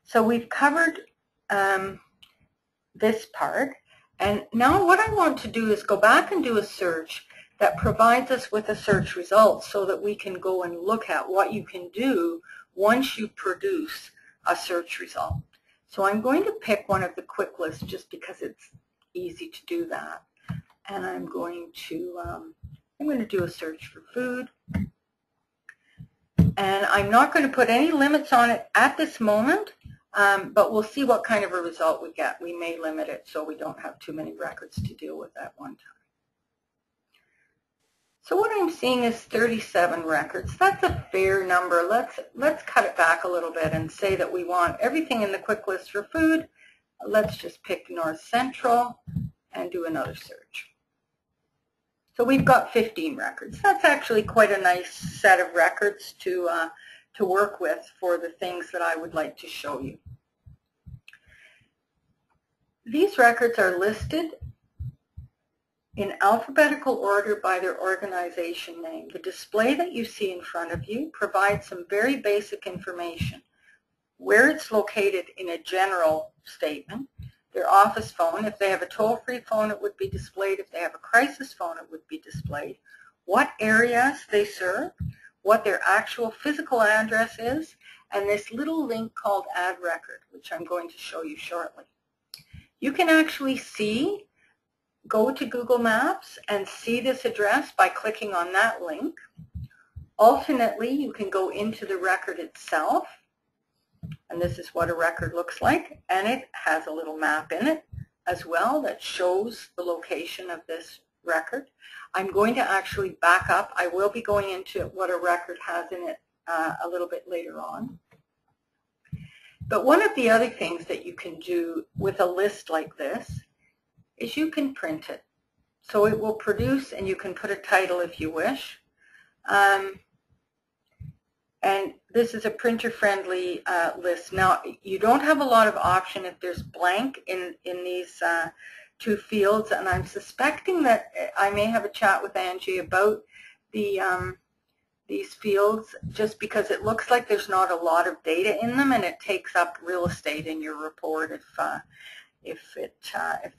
So we've covered this part, and now what I want to do is go back and do a search that provides us with a search result so that we can go and look at what you can do once you produce a search result. So I'm going to pick one of the quick lists just because it's easy to do that. And I'm going to do a search for food. And I'm not going to put any limits on it at this moment, but we'll see what kind of a result we get. We may limit it so we don't have too many records to deal with at one time. So what I'm seeing is 37 records. That's a fair number. Let's cut it back a little bit and say that we want everything in the quick list for food. Let's just pick North Central and do another search. So we've got 15 records. That's actually quite a nice set of records to work with for the things that I would like to show you. These records are listed in alphabetical order by their organization name. The display that you see in front of you provides some very basic information. Where it's located in a general statement, their office phone. If they have a toll-free phone, it would be displayed. If they have a crisis phone, it would be displayed. What areas they serve, what their actual physical address is, and this little link called Add Record, which I'm going to show you shortly. You can actually go to Google Maps and see this address by clicking on that link. Alternately, you can go into the record itself. And this is what a record looks like, and it has a little map in it as well that shows the location of this record. I'm going to actually back up. I will be going into what a record has in it a little bit later on. But one of the other things that you can do with a list like this is you can print it. So it will produce, and you can put a title if you wish. And this is a printer-friendly list. Now, you don't have a lot of option if there's blank in these two fields, and I'm suspecting that I may have a chat with Angie about these fields just because it looks like there's not a lot of data in them, and it takes up real estate in your report if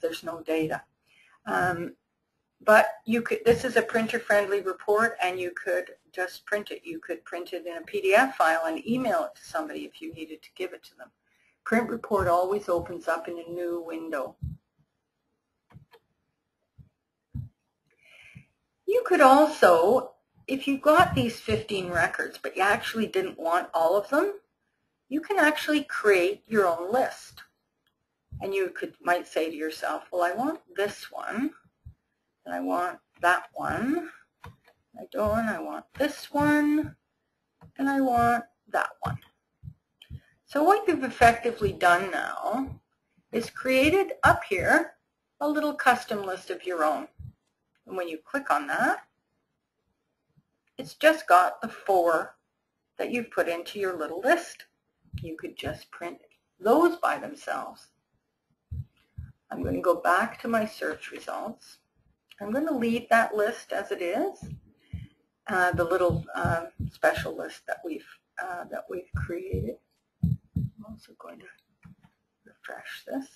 there's no data. But this is a printer-friendly report, and you could just print it. You could print it in a PDF file and email it to somebody if you needed to give it to them. Print report always opens up in a new window. You could also, if you got these 15 records, but you actually didn't want all of them, you can actually create your own list. And you might say to yourself, well, I want this one, and I want that one. I want this one, and I want that one. So what you've effectively done now is created up here a little custom list of your own. And when you click on that, it's just got the 4 that you've put into your little list. You could just print those by themselves. I'm going to go back to my search results. I'm going to leave that list as it is. The little special list that we've created. I'm also going to refresh this.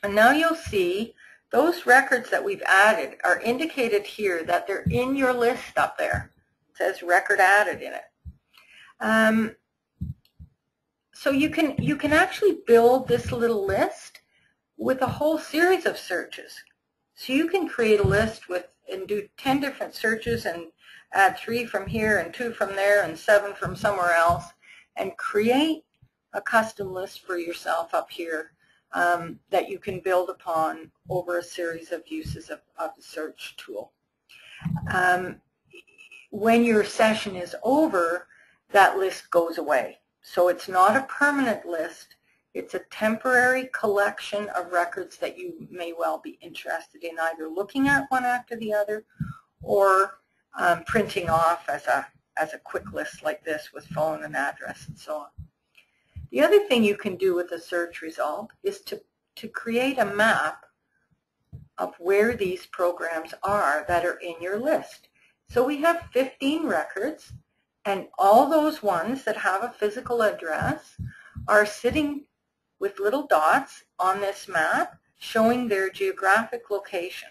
And now you'll see those records that we've added are indicated here that they're in your list up there. It says record added in it. So you can actually build this little list with a whole series of searches. So you can create a list and do 10 different searches and add 3 from here and 2 from there and 7 from somewhere else, and create a custom list for yourself up here that you can build upon over a series of uses of the search tool. When your session is over, that list goes away. So it's not a permanent list. It's a temporary collection of records that you may well be interested in either looking at one after the other or printing off as a quick list like this with phone and address and so on. The other thing you can do with a search result is to create a map of where these programs are that are in your list. So we have 15 records, And all those ones that have a physical address are sitting with little dots on this map showing their geographic location.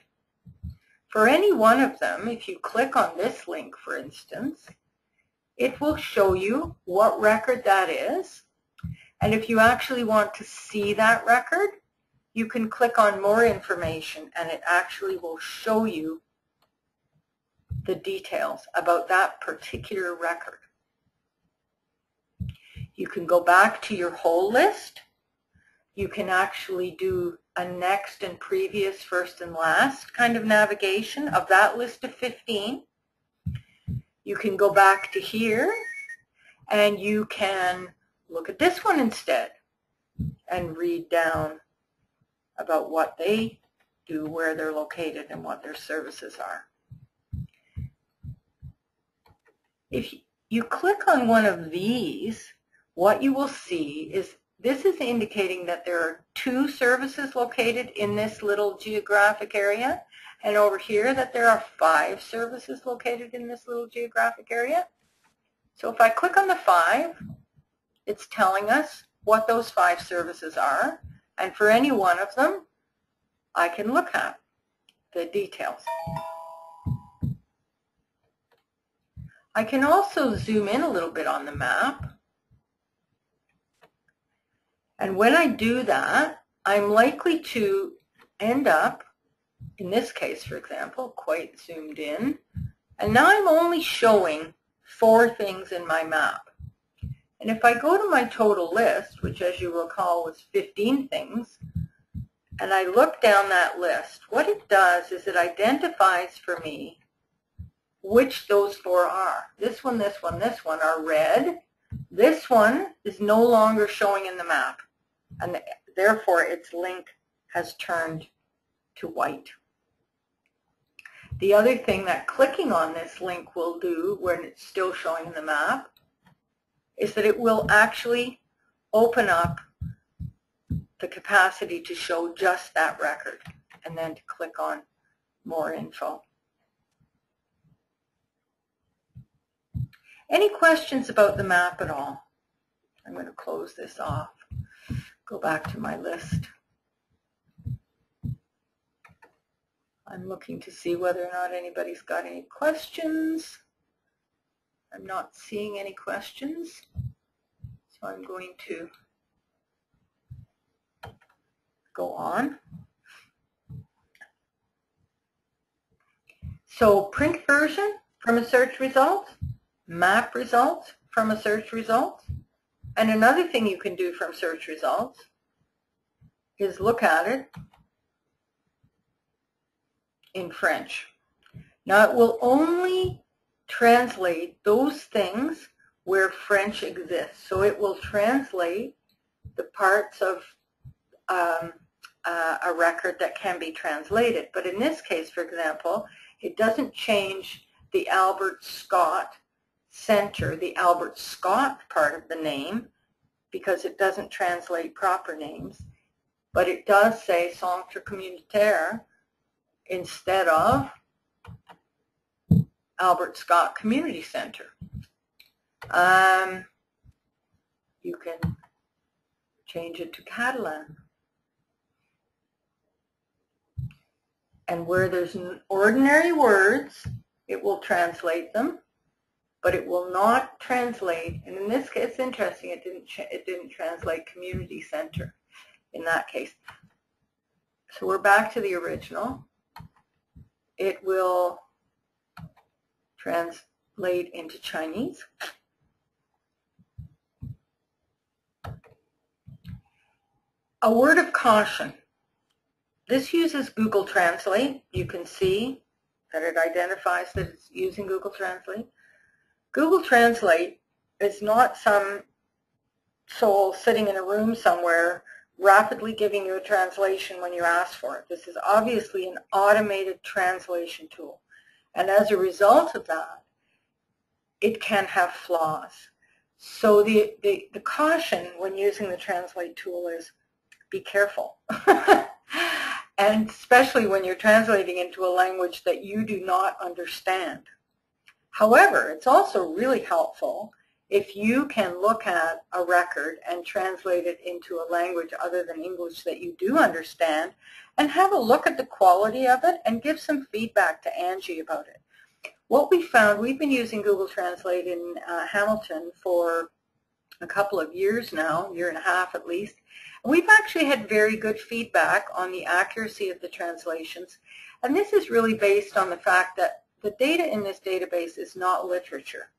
For any one of them, if you click on this link, for instance, it will show you what record that is. And if you actually want to see that record, you can click on more information and it actually will show you the details about that particular record. You can go back to your whole list. You can actually do a next and previous, first and last kind of navigation of that list of 15. You can go back to here and you can look at this one instead and read down about what they do, where they're located, and what their services are. If you click on one of these, what you will see is this is indicating that there are 2 services located in this little geographic area, and over here that there are 5 services located in this little geographic area. So if I click on the 5, it's telling us what those 5 services are, and for any one of them, I can look at the details. I can also zoom in a little bit on the map. And when I do that, I'm likely to end up, in this case, for example, quite zoomed in. And now I'm only showing 4 things in my map. And if I go to my total list, which as you recall was 15 things, and I look down that list, what it does is it identifies for me which those 4 are. This one, this one, this one are red. This one is no longer showing in the map, and therefore its link has turned to white. The other thing that clicking on this link will do when it's still showing in the map is that it will actually open up the capacity to show just that record, and then to click on more info. Any questions about the map at all? I'm going to close this off, go back to my list. I'm looking to see whether or not anybody's got any questions. I'm not seeing any questions, so I'm going to go on. So print version from a search result, map results from a search result, and another thing you can do from search results is look at it in French. Now it will only translate those things where French exists. So it will translate the parts of a record that can be translated. But in this case, for example, it doesn't change the Albert Scott Center, the Albert Scott part of the name, because it doesn't translate proper names. But it does say Centre Communautaire instead of Albert Scott Community Center. You can change it to Catalan. And where there's ordinary words, it will translate them, but it will not translate, and in this case, it's interesting, it didn't translate community center in that case. So we're back to the original. It will translate into Chinese. A word of caution. This uses Google Translate. You can see that it identifies that it's using Google Translate. Google Translate is not some soul sitting in a room somewhere rapidly giving you a translation when you ask for it. This is obviously an automated translation tool. And as a result of that, it can have flaws. So the caution when using the Translate tool is be careful. And especially when you're translating into a language that you do not understand. However, it's also really helpful if you can look at a record and translate it into a language other than English that you do understand and have a look at the quality of it and give some feedback to Angie about it. What we found, we've been using Google Translate in Hamilton for a couple of years now, year and a half at least. And we've actually had very good feedback on the accuracy of the translations. And this is really based on the fact that the data in this database is not literature.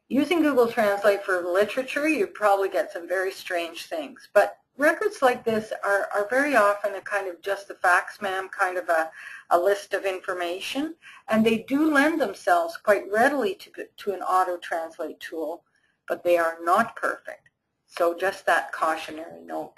Using Google Translate for literature, you probably get some very strange things. But records like this are very often a kind of just the facts, ma'am, kind of a list of information. And they do lend themselves quite readily to an auto-translate tool, but they are not perfect. So just that cautionary note.